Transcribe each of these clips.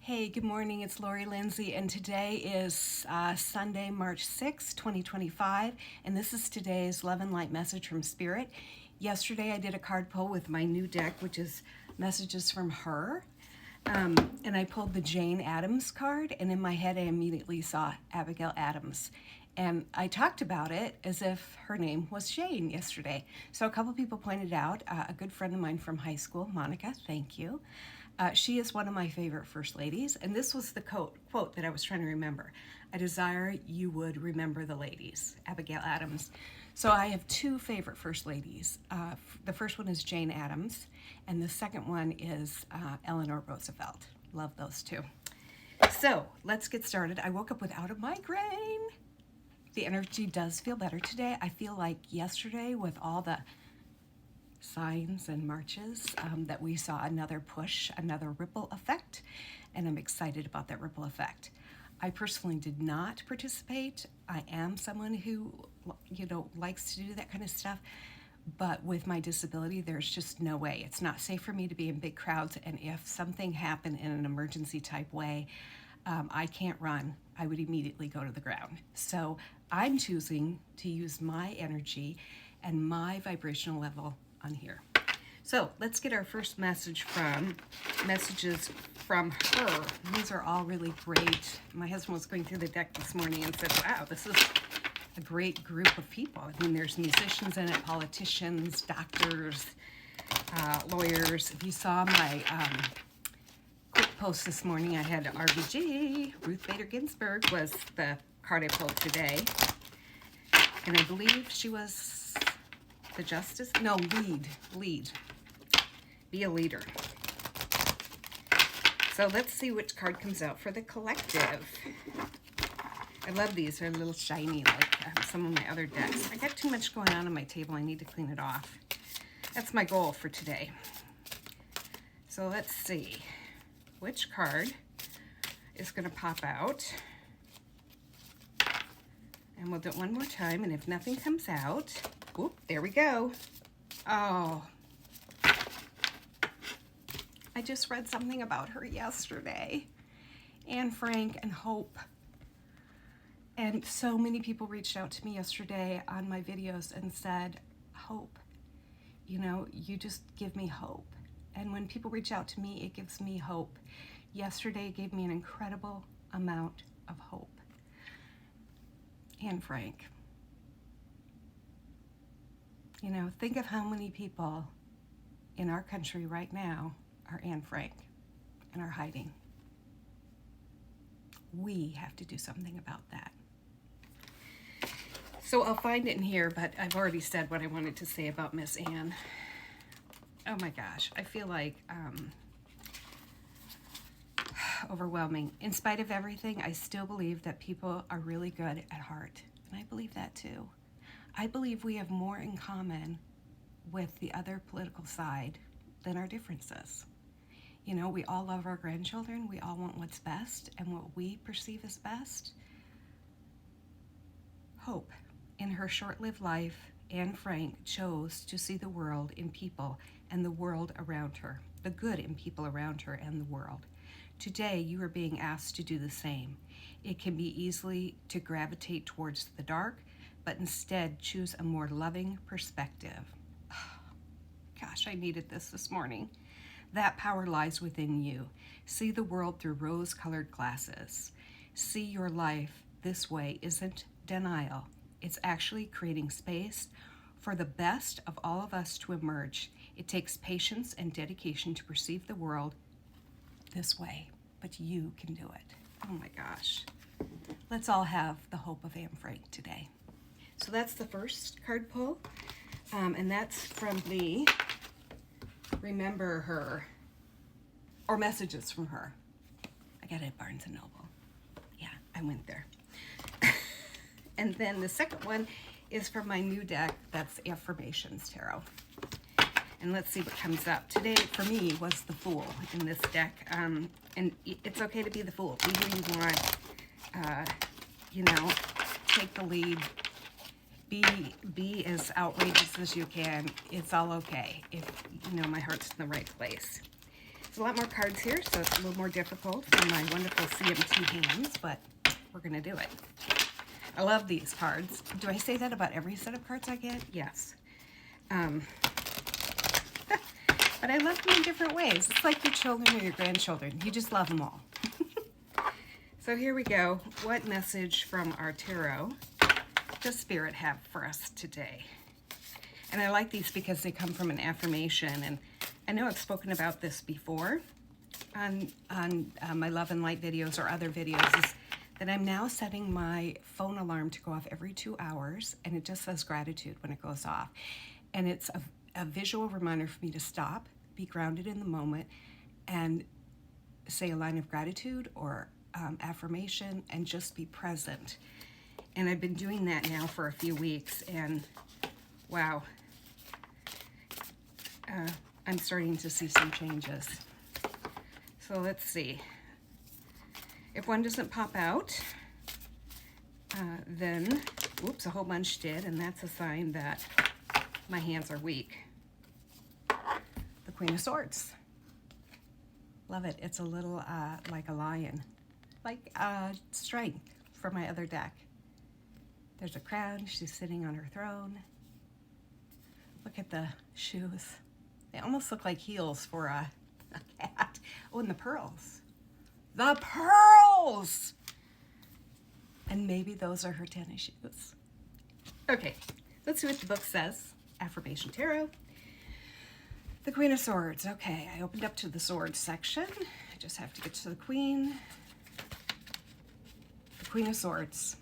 Hey, good morning. It's Lori Lindsay, and today is Sunday, March 6, 2025, and this is today's Love and Light message from Spirit. Yesterday, I did a card pull with my new deck, which is Messages from Her, and I pulled the Jane Addams card, and in my head, I immediately saw Abigail Adams. And I talked about it as if her name was Jane yesterday. So a couple people pointed out, a good friend of mine from high school, Monica, thank you. She is one of my favorite first ladies, and this was the quote that I was trying to remember. I desire you would remember the ladies, Abigail Adams. So I have two favorite first ladies. The first one is Jane Addams, and the second one is Eleanor Roosevelt. Love those two. So let's get started. I woke up without a migraine. The energy does feel better today. I feel like yesterday with all the signs and marches that we saw another push, another ripple effect, and I'm excited about that ripple effect. I personally did not participate. I am someone who, likes to do that kind of stuff, but with my disability, there's just no way. It's not safe for me to be in big crowds, and if something happened in an emergency type way, I can't run. I would immediately go to the ground. So I'm choosing to use my energy and my vibrational level on here. So let's get our first messages from Her. These are all really great. My husband was going through the deck this morning and said, wow, this is a great group of people. I mean, there's musicians in it, politicians, doctors, lawyers. If you saw my quick post this morning, I had RBG. Ruth Bader Ginsburg was the card I pulled today. And I believe she was the justice? No, lead. Be a leader. So let's see which card comes out for the collective. I love these. They're a little shiny like some of my other decks. I got too much going on my table. I need to clean it off. That's my goal for today. So let's see which card is going to pop out. And we'll do it one more time. And if nothing comes out, whoop, there we go. Oh, I just read something about her yesterday. Anne Frank and Hope. And so many people reached out to me yesterday on my videos and said, Hope, you just give me hope. And when people reach out to me, it gives me hope. Yesterday gave me an incredible amount of hope. Anne Frank. Think of how many people in our country right now are Anne Frank and are hiding. We have to do something about that. So I'll find it in here, but I've already said what I wanted to say about Miss Anne. Oh my gosh, I feel like overwhelming. In spite of everything, I still believe that people are really good at heart. And I believe that too. I believe we have more in common with the other political side than our differences. We all love our grandchildren. We all want what's best and what we perceive as best. Hope. In her short-lived life, Anne Frank chose to see the world in people and the world around her, the good in people around her and the world. Today, you are being asked to do the same. It can be easily to gravitate towards the dark, but instead choose a more loving perspective. Gosh, I needed this morning. That power lies within you. See the world through rose-colored glasses. See your life this way isn't denial. It's actually creating space for the best of all of us to emerge. It takes patience and dedication to perceive the world this way, but you can do it. Oh my gosh. Let's all have the hope of Anne Frank today. So that's the first card pull, and that's from the Remember Her, or Messages from Her. I got it at Barnes & Noble. Yeah, I went there. And then the second one is from my new deck, that's Affirmations Tarot. And let's see what comes up. Today, for me, was the Fool in this deck. And it's okay to be the Fool. Be who you want. Take the lead. Be as outrageous as you can. It's all okay if, my heart's in the right place. There's a lot more cards here, so it's a little more difficult for my wonderful CMT hands, but we're going to do it. I love these cards. Do I say that about every set of cards I get? Yes. But I love them in different ways. It's like your children or your grandchildren. You just love them all. So here we go. What message from our tarot does Spirit have for us today? And I like these because they come from an affirmation. And I know I've spoken about this before on my Love and Light videos or other videos, is that I'm now setting my phone alarm to go off every 2 hours, and it just says gratitude when it goes off. And it's a visual reminder for me to stop, be grounded in the moment, and say a line of gratitude or affirmation, and just be present. And I've been doing that now for a few weeks, and wow, I'm starting to see some changes. So let's see. If one doesn't pop out, then, whoops, a whole bunch did, and that's a sign that my hands are weak. The Queen of Swords. Love it. It's a little like a lion, like strength for my other deck. There's a crown. She's sitting on her throne. Look at the shoes. They almost look like heels for a cat. Oh, and the pearls. The pearls! And maybe those are her tennis shoes. Okay, let's see what the book says. Affirmation Tarot. The Queen of Swords. Okay, I opened up to the Swords section. I just have to get to the Queen. The Queen of Swords.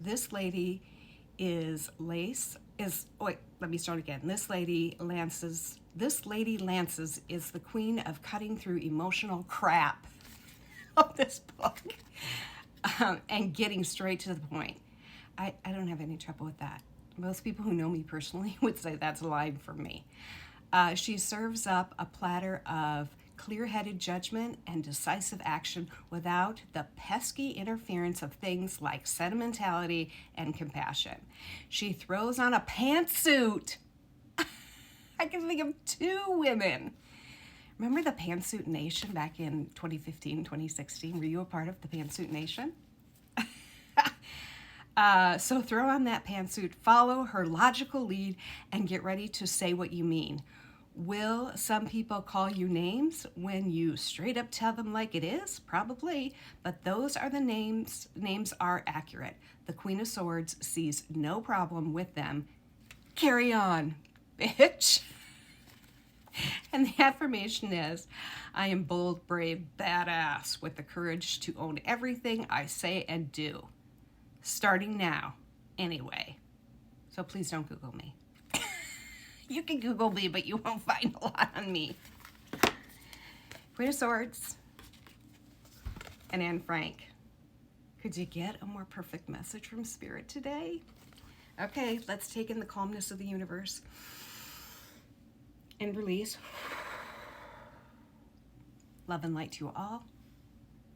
This lady is wait, let me start again. This lady Lances is the queen of cutting through emotional crap of this book and getting straight to the point. I don't have any trouble with that. Most people who know me personally would say that's a line for me. She serves up a platter of clear-headed judgment and decisive action without the pesky interference of things like sentimentality and compassion. She throws on a pantsuit. I can think of 2 women. Remember the Pantsuit Nation back in 2015, 2016? Were you a part of the Pantsuit Nation? So throw on that pantsuit, follow her logical lead, and get ready to say what you mean. Will some people call you names when you straight up tell them like it is? Probably, but those are the names. Names are accurate. The Queen of Swords sees no problem with them. Carry on, bitch. And the affirmation is, I am bold, brave, badass with the courage to own everything I say and do. Starting now, anyway. So please don't Google me. You can Google me, but you won't find a lot on me. Queen of Swords and Anne Frank. Could you get a more perfect message from Spirit today? Okay, let's take in the calmness of the universe and release. Love and light to you all.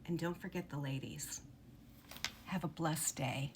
And don't forget the ladies. Have a blessed day.